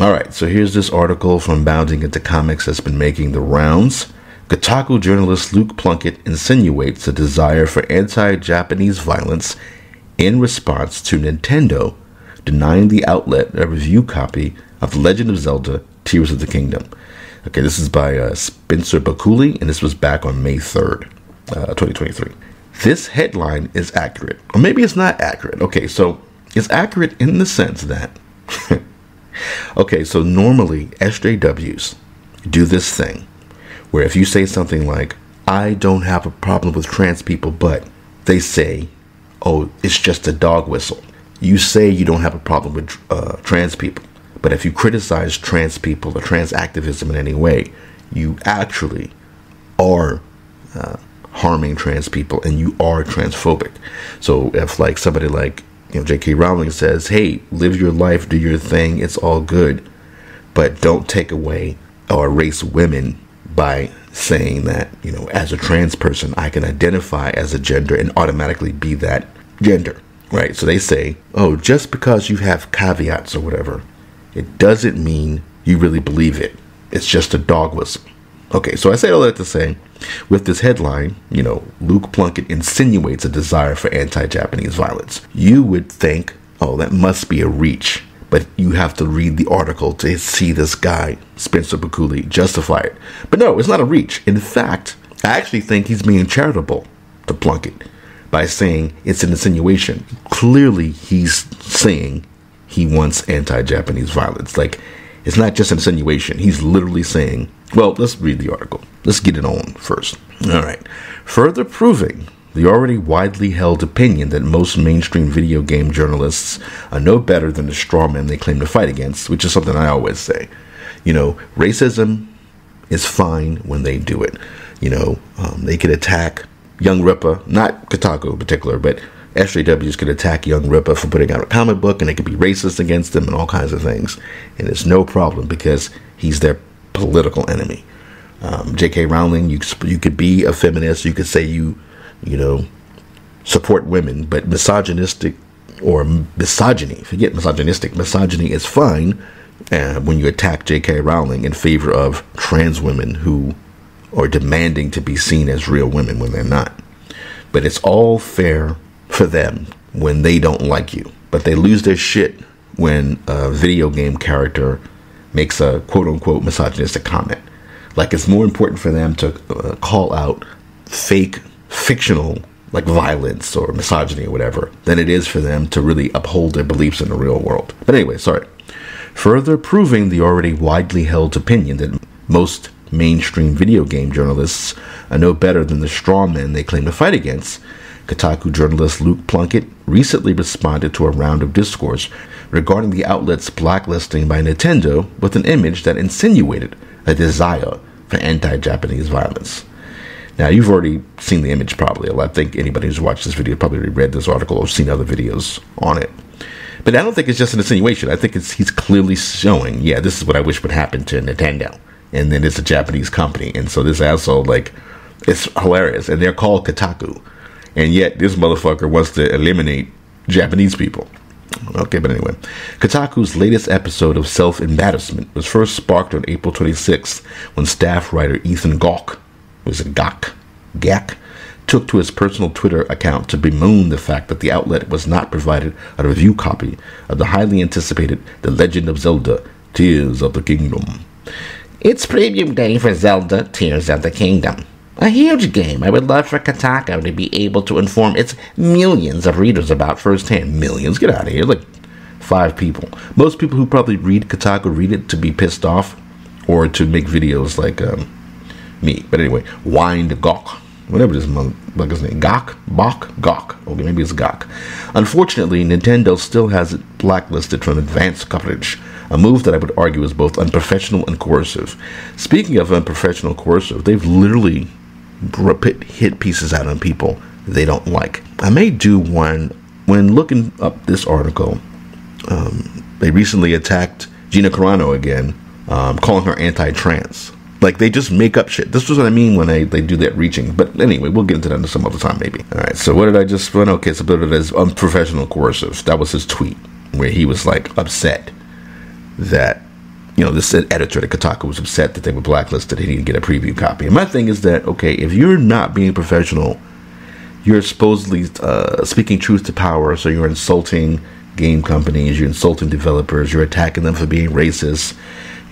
Alright, so here's this article from Bounding Into Comics that's been making the rounds. Kotaku journalist Luke Plunkett insinuates a desire for anti-Japanese violence in response to Nintendo denying the outlet a review copy of The Legend of Zelda Tears of the Kingdom. Okay, this is by Spencer Bakuli, and this was back on May 3rd, 2023. This headline is accurate, or maybe it's not accurate. Okay, so it's accurate in the sense that, okay, so normally SJWs do this thing where if you say something like, I don't have a problem with trans people, but they say, oh, it's just a dog whistle. You say you don't have a problem with trans people, but if you criticize trans people or trans activism in any way, you actually are harming trans people and you are transphobic. So if like somebody like, J.K. Rowling says, hey, live your life, do your thing, it's all good, but don't take away or erase women by saying that, as a trans person, I can identify as a gender and automatically be that gender, right? So they say, oh, just because you have caveats or whatever, it doesn't mean you really believe it. It's just a dog whistle. Okay, so I say all that to say, with this headline, Luke Plunkett insinuates a desire for anti-Japanese violence. You would think, oh, that must be a reach. But you have to read the article to see this guy, Spencer Bakuli, justify it. But no, it's not a reach. In fact, I actually think he's being charitable to Plunkett by saying it's an insinuation. Clearly, he's saying he wants anti-Japanese violence. Like, it's not just an insinuation. He's literally saying, well, let's read the article. Let's get it on first. All right. Further proving the already widely held opinion that most mainstream video game journalists are no better than the straw men they claim to fight against, which is something I always say. Racism is fine when they do it. They could attack Young Ripper, not Kotaku in particular, but SJWs could attack Young Ripper for putting out a comic book, and they could be racist against him and all kinds of things. And it's no problem because he's their political enemy. J.K. Rowling, you could be a feminist. You could say you support women, but misogynistic or misogyny, forget misogynistic, misogyny is fine when you attack J.K. Rowling in favor of trans women who are demanding to be seen as real women when they're not. But it's all fair for them when they don't like you. But they lose their shit when a video game character makes a quote-unquote misogynistic comment. Like, it's more important for them to call out fake fictional like violence or misogyny or whatever than it is for them to really uphold their beliefs in the real world. But anyway, sorry. Further proving the already widely held opinion that most mainstream video game journalists are no better than the straw men they claim to fight against, Kotaku journalist Luke Plunkett recently responded to a round of discourse regarding the outlet's blacklisting by Nintendo with an image that insinuated a desire for anti-Japanese violence. Now, you've already seen the image probably. I think anybody who's watched this video probably read this article or seen other videos on it. But I don't think it's just an insinuation. I think he's clearly showing, yeah, this is what I wish would happen to Nintendo. And then it's a Japanese company. And so this asshole, it's hilarious. And they're called Kotaku. And yet this motherfucker wants to eliminate Japanese people. Okay, but anyway. Kotaku's latest episode of self-embarrassment was first sparked on April 26th when staff writer Ethan Gawk, Gak, took to his personal Twitter account to bemoan the fact that the outlet was not provided a review copy of the highly anticipated The Legend of Zelda Tears of the Kingdom. It's preview day for Zelda Tears of the Kingdom. A huge game I would love for Kotaku to be able to inform its millions of readers about firsthand. Millions? Get out of here. 5 people. Most people who probably read Kotaku read it to be pissed off or to make videos like me. But anyway, Wind Gawk. Whatever this motherfucker's name. Gawk. Okay, maybe it's Gawk. Unfortunately, Nintendo still has it blacklisted from advanced coverage. A move that I would argue is both unprofessional and coercive. Speaking of unprofessional coercive, they've literally hit pieces out on people they don't like. I may do one when looking up this article. They recently attacked Gina Carano again, calling her anti-trans. They just make up shit. This is what I mean when they do that reaching. But anyway, we'll get into that some other time maybe. All right, so what did I just run? Okay, so it as unprofessional coercive. That was his tweet where he was upset that this editor at Kotaku was upset that they were blacklisted and he didn't get a preview copy. And my thing is that, okay, if you're not being professional, you're supposedly speaking truth to power, so you're insulting game companies, you're insulting developers, you're attacking them for being racist,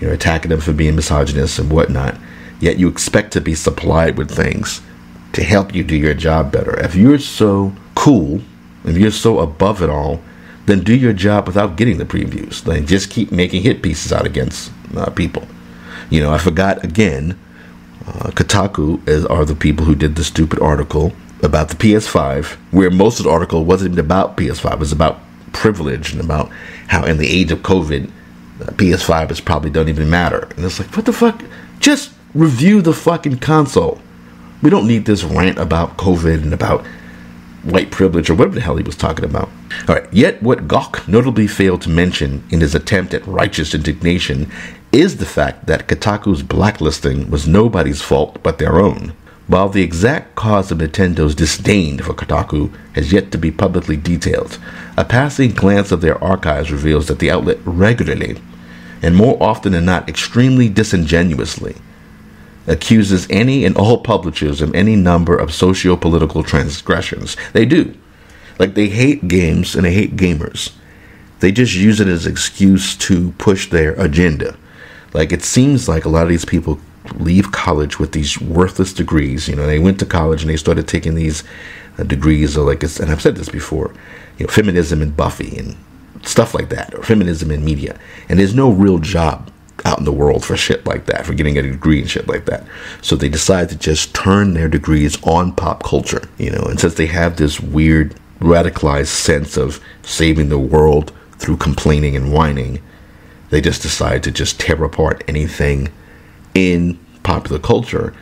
you're attacking them for being misogynist and whatnot, yet you expect to be supplied with things to help you do your job better. If you're so cool, if you're so above it all, then do your job without getting the previews. Then just keep making hit pieces out against people. I forgot again, Kotaku are the people who did the stupid article about the PS5, where most of the article wasn't even about PS5, it was about privilege and about how in the age of COVID, PS5 probably don't even matter. And it's like, what the fuck? Just review the fucking console. We don't need this rant about COVID and about white privilege or whatever the hell he was talking about. All right. Yet what Gawk notably failed to mention in his attempt at righteous indignation is the fact that Kotaku's blacklisting was nobody's fault but their own. While the exact cause of Nintendo's disdain for Kotaku has yet to be publicly detailed, a passing glance of their archives reveals that the outlet regularly, and more often than not extremely disingenuously, accuses any and all publishers of any number of socio-political transgressions. They do. Like, they hate games and they hate gamers. They just use it as an excuse to push their agenda. Like, it seems like a lot of these people leave college with these worthless degrees. They went to college and they started taking these degrees, or and I've said this before, feminism and Buffy and stuff like that, or feminism in media. And there's no real job out in the world for shit like that, for getting a degree and shit like that. So they decide to just turn their degrees on pop culture, and since they have this weird radicalized sense of saving the world through complaining and whining, they just decide to just tear apart anything in popular culture,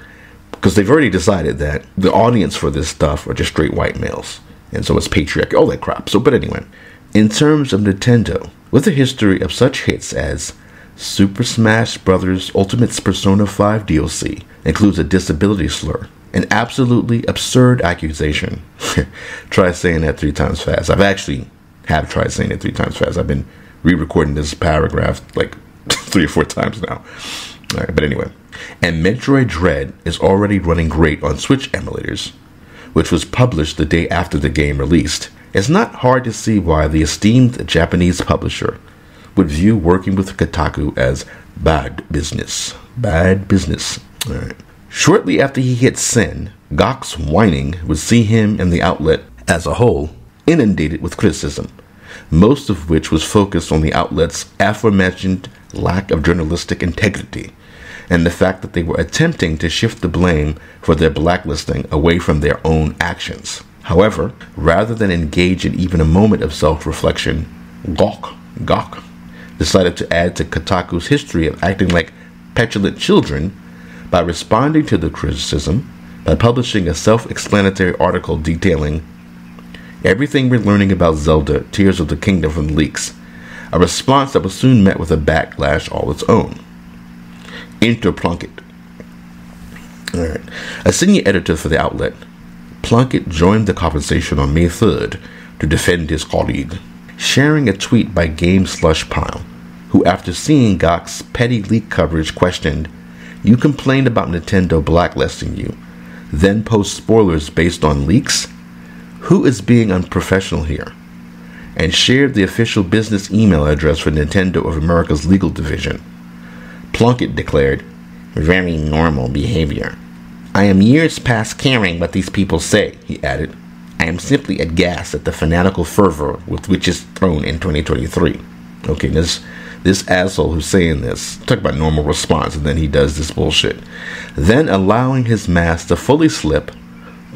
because they've already decided that the audience for this stuff are just straight white males, and so it's patriarchy, all that crap. But anyway, in terms of Nintendo, with a history of such hits as Super Smash Bros. Ultimate's Persona 5 DLC includes a disability slur, an absolutely absurd accusation. Try saying that 3 times fast. I've actually have tried saying it 3 times fast. I've been re-recording this paragraph like 3 or 4 times now. All right, but anyway. And Metroid Dread is already running great on Switch emulators, which was published the day after the game released. It's not hard to see why the esteemed Japanese publisher would view working with Kotaku as bad business. Bad business. All right. Shortly after he hit Sin, Gawk's whining would see him and the outlet as a whole inundated with criticism, most of which was focused on the outlet's aforementioned lack of journalistic integrity and the fact that they were attempting to shift the blame for their blacklisting away from their own actions. However, rather than engage in even a moment of self-reflection, Gawk decided to add to Kotaku's history of acting like petulant children by responding to the criticism by publishing a self-explanatory article detailing everything we're learning about Zelda Tears of the Kingdom from the leaks, a response that was soon met with a backlash all its own. Enter Plunkett. All right. A senior editor for the outlet, Plunkett joined the conversation on May 3rd to defend his colleague, sharing a tweet by GameSlushPile, who after seeing Gawk's petty leak coverage questioned, "You complained about Nintendo blacklisting you, then post spoilers based on leaks? Who is being unprofessional here?" and shared the official business email address for Nintendo of America's legal division. Plunkett declared, "Very normal behavior. I am years past caring what these people say," he added. "I am simply aghast at the fanatical fervor with which it's thrown in 2023. Okay, this asshole who's saying this, talk about normal response, and then he does this bullshit. Then, allowing his mask to fully slip,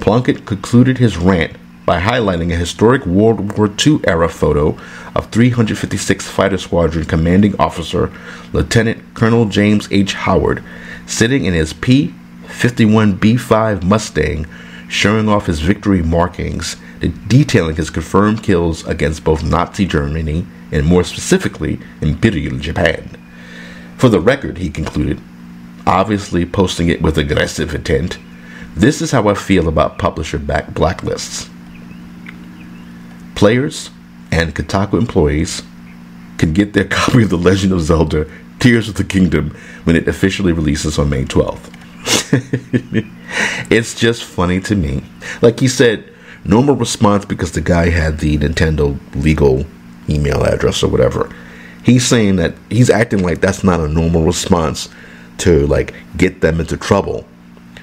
Plunkett concluded his rant by highlighting a historic World War II era photo of 356th Fighter Squadron Commanding Officer Lieutenant Colonel James H. Howard sitting in his P-51B5 Mustang, showing off his victory markings, detailing his confirmed kills against both Nazi Germany and more specifically Imperial Japan. For the record, he concluded, obviously posting it with aggressive intent, "This is how I feel about publisher-backed blacklists. Players and Kotaku employees can get their copy of The Legend of Zelda Tears of the Kingdom when it officially releases on May 12th. It's just funny to me. Like he said, normal response because the guy had the Nintendo legal email address or whatever. He's saying that he's acting like that's not a normal response to like get them into trouble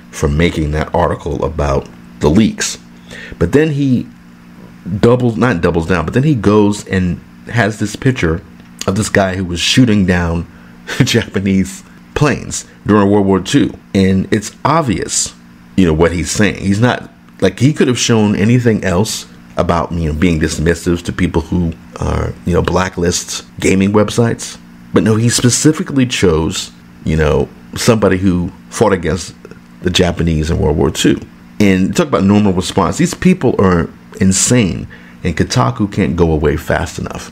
for making that article about the leaks. But then he not doubles down, but then he goes and has this picture of this guy who was shooting down Japanese planes during World War II. And it's obvious, what he's saying. He's not, like, he could have shown anything else about, being dismissive to people who are, blacklists gaming websites. But no, he specifically chose, somebody who fought against the Japanese in World War II. And talk about normal response. These people are insane, and Kotaku can't go away fast enough.